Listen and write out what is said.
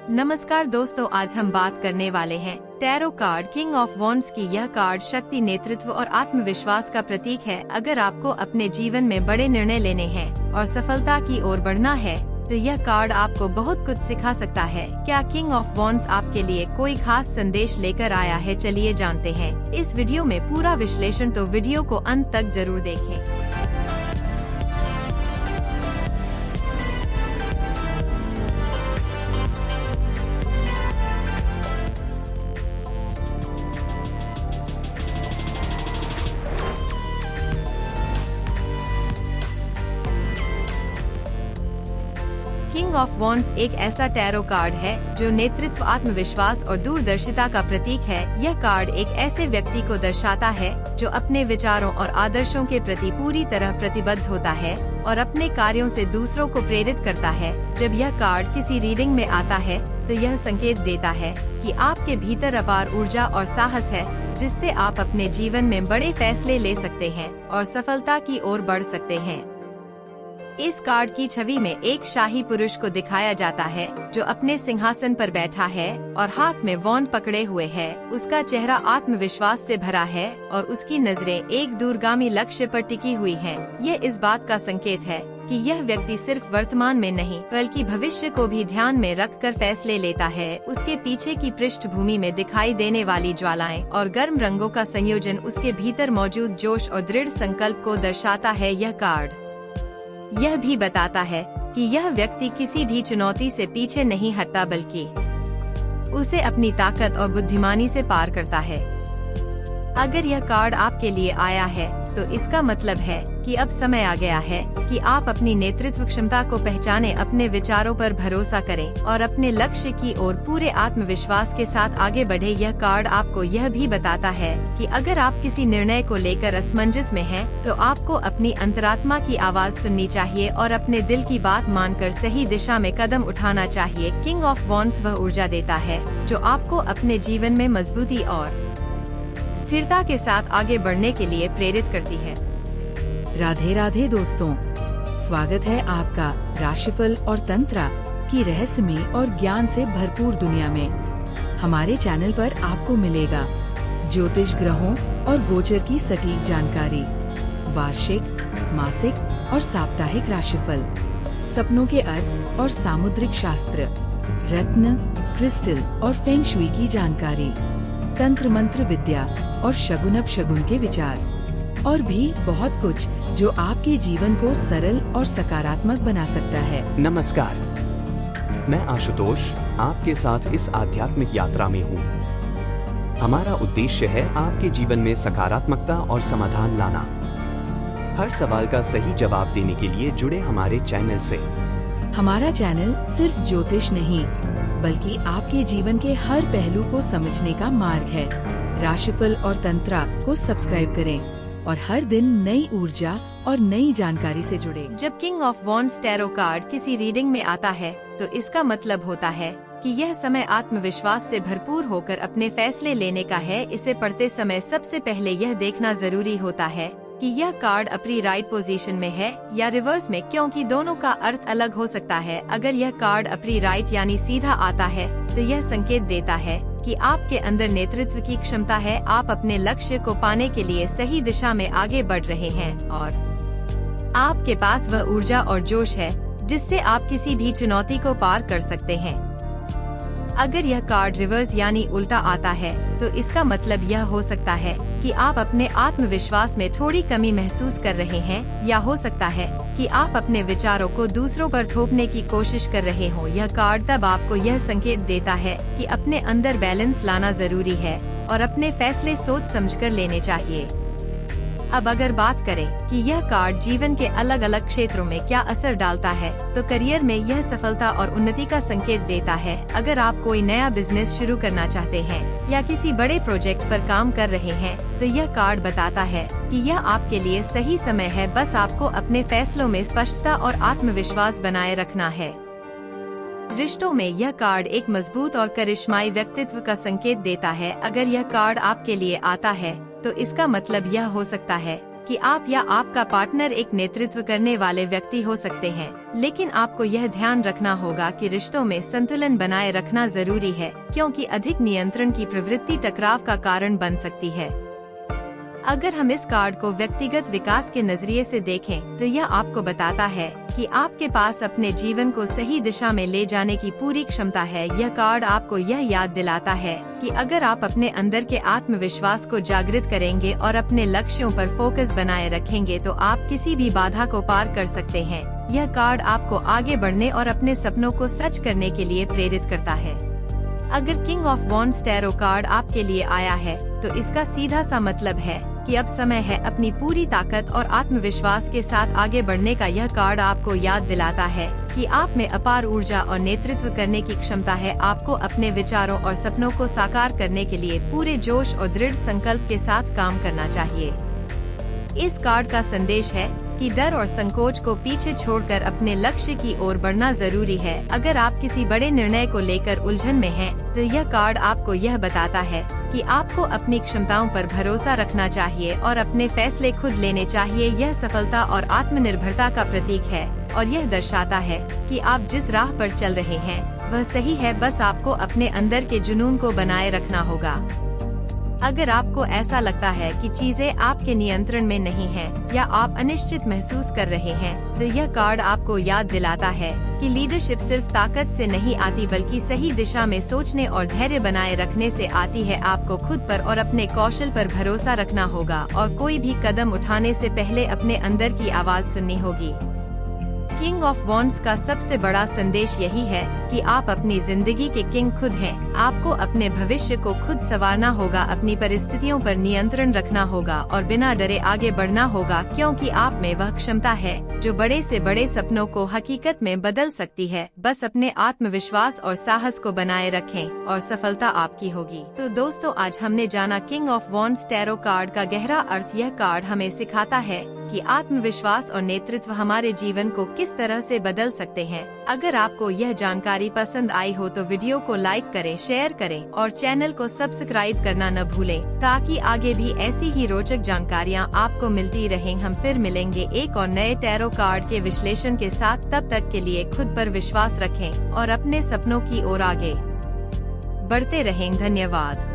नमस्कार दोस्तों, आज हम बात करने वाले हैं tarot card king of wands की। यह कार्ड शक्ति, नेतृत्व और आत्मविश्वास का प्रतीक है। अगर आपको अपने जीवन में बड़े निर्णय लेने हैं और सफलता की ओर बढ़ना है तो यह कार्ड आपको बहुत कुछ सिखा सकता है। क्या किंग ऑफ वॉन्ड्स आपके लिए कोई खास संदेश लेकर आया है? चलिए जानते हैं इस वीडियो में पूरा विश्लेषण, तो वीडियो को अंत तक जरूर देखें। किंग ऑफ वॉन्ड्स एक ऐसा टैरो कार्ड है जो नेतृत्व, आत्मविश्वास और दूरदर्शिता का प्रतीक है। यह कार्ड एक ऐसे व्यक्ति को दर्शाता है जो अपने विचारों और आदर्शों के प्रति पूरी तरह प्रतिबद्ध होता है और अपने कार्यों से दूसरों को प्रेरित करता है। जब यह कार्ड किसी रीडिंग में आता है तो यह संकेत देता है कि आपके भीतर अपार ऊर्जा और साहस है, जिससे आप अपने जीवन में बड़े फैसले ले सकते हैं और सफलता की ओर बढ़ सकते हैं। इस कार्ड की छवि में एक शाही पुरुष को दिखाया जाता है जो अपने सिंहासन पर बैठा है और हाथ में वॉन्ड पकड़े हुए है। उसका चेहरा आत्मविश्वास से भरा है और उसकी नजरें एक दूरगामी लक्ष्य पर टिकी हुई हैं। यह इस बात का संकेत है कि यह व्यक्ति सिर्फ वर्तमान में नहीं बल्कि भविष्य को भी ध्यान में रखकर फैसले लेता है। उसके पीछे की पृष्ठभूमि में दिखाई देने वाली ज्वालाएं और गर्म रंगों का संयोजन उसके भीतर मौजूद जोश और दृढ़ संकल्प को दर्शाता है। यह कार्ड यह भी बताता है कि यह व्यक्ति किसी भी चुनौती से पीछे नहीं हटता बल्कि उसे अपनी ताकत और बुद्धिमानी से पार करता है। अगर यह कार्ड आपके लिए आया है तो इसका मतलब है कि अब समय आ गया है कि आप अपनी नेतृत्व क्षमता को पहचाने, अपने विचारों पर भरोसा करें और अपने लक्ष्य की ओर पूरे आत्मविश्वास के साथ आगे बढ़े। यह कार्ड आपको यह भी बताता है कि अगर आप किसी निर्णय को लेकर असमंजस में हैं, तो आपको अपनी अंतरात्मा की आवाज सुननी चाहिए और अपने दिल की बात मानकर सही दिशा में कदम उठाना चाहिए। किंग ऑफ वॉन्ड्स वह ऊर्जा देता है जो आपको अपने जीवन में मजबूती और स्थिरता के साथ आगे बढ़ने के लिए प्रेरित करती है। राधे राधे दोस्तों, स्वागत है आपका राशिफल और तंत्र की रहस्यमय और ज्ञान से भरपूर दुनिया में। हमारे चैनल पर आपको मिलेगा ज्योतिष, ग्रहों और गोचर की सटीक जानकारी, वार्षिक, मासिक और साप्ताहिक राशिफल, सपनों के अर्थ और सामुद्रिक शास्त्र, रत्न, क्रिस्टल और फेंग शुई की जानकारी, तंत्र मंत्र विद्या और शगुन अपशगुन के विचार और भी बहुत कुछ जो आपके जीवन को सरल और सकारात्मक बना सकता है। नमस्कार, मैं आशुतोष आपके साथ इस आध्यात्मिक यात्रा में हूँ। हमारा उद्देश्य है आपके जीवन में सकारात्मकता और समाधान लाना। हर सवाल का सही जवाब देने के लिए जुड़े हमारे चैनल से। हमारा चैनल सिर्फ ज्योतिष नहीं बल्कि आपके जीवन के हर पहलू को समझने का मार्ग है। राशिफल और तंत्र को सब्सक्राइब करें और हर दिन नई ऊर्जा और नई जानकारी से जुड़े। जब king of wands tarot card किसी रीडिंग में आता है तो इसका मतलब होता है कि यह समय आत्मविश्वास से भरपूर होकर अपने फैसले लेने का है। इसे पढ़ते समय सबसे पहले यह देखना जरूरी होता है कि यह कार्ड अपनी राइट पोजीशन में है या रिवर्स में, क्योंकि दोनों का अर्थ अलग हो सकता है। अगर यह कार्ड अपनी राइट यानी सीधा आता है तो यह संकेत देता है कि आपके अंदर नेतृत्व की क्षमता है, आप अपने लक्ष्य को पाने के लिए सही दिशा में आगे बढ़ रहे हैं और आपके पास वह ऊर्जा और जोश है जिससे आप किसी भी चुनौती को पार कर सकते हैं। अगर यह कार्ड रिवर्स यानी उल्टा आता है तो इसका मतलब यह हो सकता है कि आप अपने आत्मविश्वास में थोड़ी कमी महसूस कर रहे हैं, या हो सकता है कि आप अपने विचारों को दूसरों पर थोपने की कोशिश कर रहे हो। यह कार्ड तब आपको यह संकेत देता है कि अपने अंदर बैलेंस लाना जरूरी है और अपने फैसले सोच समझकर लेने चाहिए। अब अगर बात करें कि यह कार्ड जीवन के अलग अलग क्षेत्रों में क्या असर डालता है, तो करियर में यह सफलता और उन्नति का संकेत देता है। अगर आप कोई नया बिजनेस शुरू करना चाहते हैं या किसी बड़े प्रोजेक्ट पर काम कर रहे हैं तो यह कार्ड बताता है कि यह आपके लिए सही समय है। बस आपको अपने फैसलों में स्पष्टता और आत्मविश्वास बनाए रखना है। रिश्तों में यह कार्ड एक मजबूत और करिश्माई व्यक्तित्व का संकेत देता है। अगर यह कार्ड आपके लिए आता है तो इसका मतलब यह हो सकता है कि आप या आपका पार्टनर एक नेतृत्व करने वाले व्यक्ति हो सकते हैं। लेकिन आपको यह ध्यान रखना होगा कि रिश्तों में संतुलन बनाए रखना जरूरी है, क्योंकि अधिक नियंत्रण की प्रवृत्ति टकराव का कारण बन सकती है। अगर हम इस कार्ड को व्यक्तिगत विकास के नजरिए से देखें तो यह आपको बताता है कि आपके पास अपने जीवन को सही दिशा में ले जाने की पूरी क्षमता है। यह कार्ड आपको यह याद दिलाता है कि अगर आप अपने अंदर के आत्मविश्वास को जागृत करेंगे और अपने लक्ष्यों पर फोकस बनाए रखेंगे तो आप किसी भी बाधा को पार कर सकते हैं। यह कार्ड आपको आगे बढ़ने और अपने सपनों को सच करने के लिए प्रेरित करता है। अगर king of wands tarot card आपके लिए आया है तो इसका सीधा सा मतलब है कि अब समय है अपनी पूरी ताकत और आत्मविश्वास के साथ आगे बढ़ने का। यह कार्ड आपको याद दिलाता है कि आप में अपार ऊर्जा और नेतृत्व करने की क्षमता है। आपको अपने विचारों और सपनों को साकार करने के लिए पूरे जोश और दृढ़ संकल्प के साथ काम करना चाहिए। इस कार्ड का संदेश है कि डर और संकोच को पीछे छोड़कर अपने लक्ष्य की ओर बढ़ना जरूरी है। अगर आप किसी बड़े निर्णय को लेकर उलझन में हैं, तो यह कार्ड आपको यह बताता है कि आपको अपनी क्षमताओं पर भरोसा रखना चाहिए और अपने फैसले खुद लेने चाहिए। यह सफलता और आत्मनिर्भरता का प्रतीक है और यह दर्शाता है कि आप जिस राह पर चल रहे हैं वह सही है, बस आपको अपने अंदर के जुनून को बनाए रखना होगा। अगर आपको ऐसा लगता है कि चीजें आपके नियंत्रण में नहीं हैं या आप अनिश्चित महसूस कर रहे हैं, तो यह कार्ड आपको याद दिलाता है कि लीडरशिप सिर्फ ताकत से नहीं आती बल्कि सही दिशा में सोचने और धैर्य बनाए रखने से आती है। आपको खुद पर और अपने कौशल पर भरोसा रखना होगा और कोई भी कदम उठाने से पहले अपने अंदर की आवाज सुननी होगी। किंग ऑफ वॉन्ड्स का सबसे बड़ा संदेश यही है कि आप अपनी जिंदगी के किंग खुद हैं। आपको अपने भविष्य को खुद संवारना होगा, अपनी परिस्थितियों पर नियंत्रण रखना होगा और बिना डरे आगे बढ़ना होगा, क्योंकि आप में वह क्षमता है जो बड़े से बड़े सपनों को हकीकत में बदल सकती है। बस अपने आत्मविश्वास और साहस को बनाए रखें और सफलता आपकी होगी। तो दोस्तों, आज हमने जाना king of wands tarot card का गहरा अर्थ। यह कार्ड हमें सिखाता है कि आत्मविश्वास और नेतृत्व हमारे जीवन को किस तरह से बदल सकते हैं। अगर आपको यह जानकारी पसंद आई हो तो वीडियो को लाइक करें, शेयर करें और चैनल को सब्सक्राइब करना न भूलें, ताकि आगे भी ऐसी ही रोचक जानकारियाँ आपको मिलती रहें। हम फिर मिलेंगे एक और नए टैरो कार्ड के विश्लेषण के साथ। तब तक के लिए खुद पर विश्वास रखें और अपने सपनों की ओर आगे बढ़ते रहें। धन्यवाद।